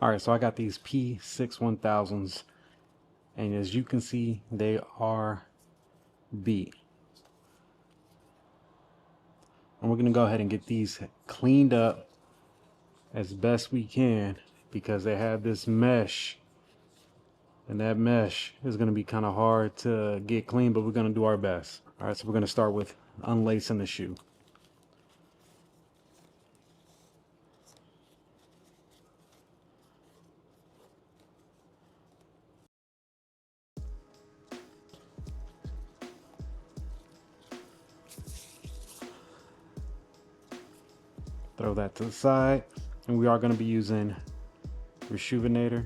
All right, so I got these P-6000s, and as you can see, they are beat. And we're gonna go ahead and get these cleaned up as best we can because they have this mesh, and that mesh is gonna be kind of hard to get clean, but we're gonna do our best. All right, so we're gonna start with unlacing the shoe. Throw that to the side, and we are gonna be using Rejuvenator.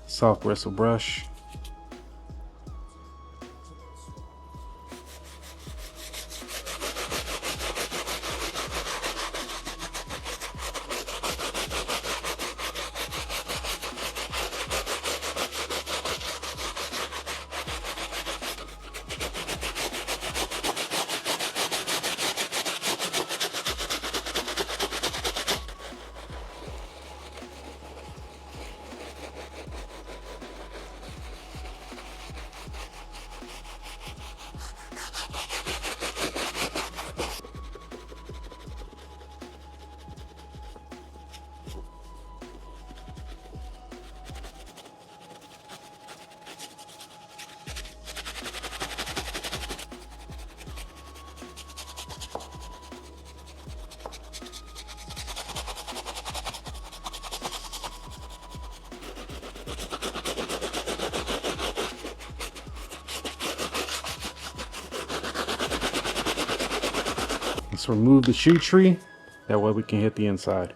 Soft bristle brush. Let's remove the shoe tree. That way we can hit the inside.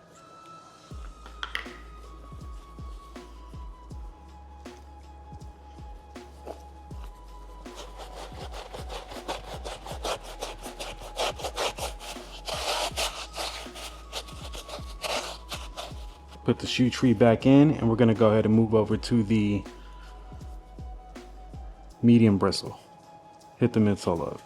Put the shoe tree back in, and we're gonna go ahead and move over to the medium bristle. Hit the midsole up.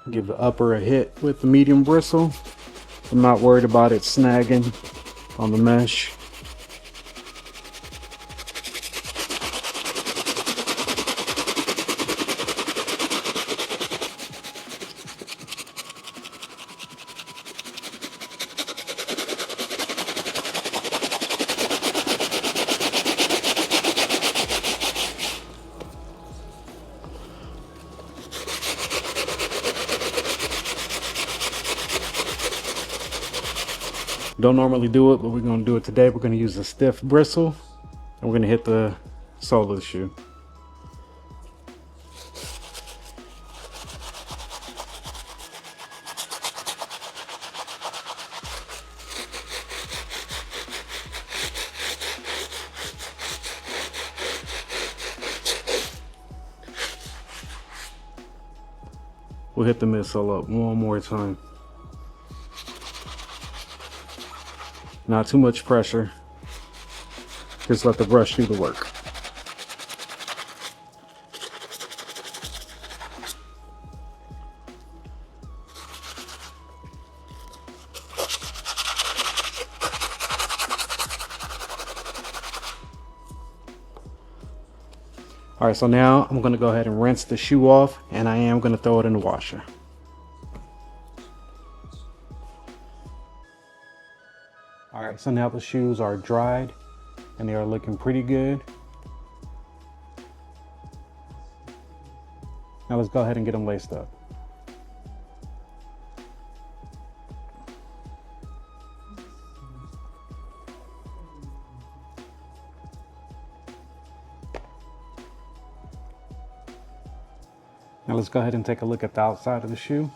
Give the upper a hit with the medium bristle. I'm not worried about it snagging on the mesh. Don't normally do it, but we're going to do it today. We're going to use a stiff bristle, and we're going to hit the sole of the shoe. We'll hit the midsole up one more time. Not too much pressure. Just let the brush do the work. All right, so now I'm gonna go ahead and rinse the shoe off, and I am gonna throw it in the washer. All right, so now the shoes are dried and they are looking pretty good. Now let's go ahead and get them laced up. Now let's go ahead and take a look at the outside of the shoe.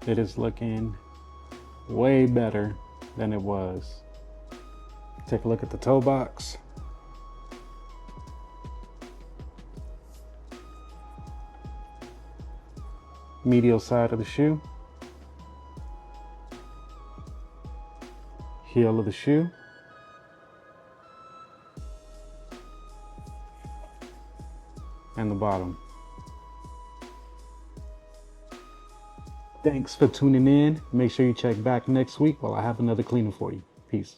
It is looking way better than it was. Take a look at the toe box. Medial side of the shoe. Heel of the shoe. And the bottom. Thanks for tuning in. Make sure you check back next week while I have another cleaning for you. Peace.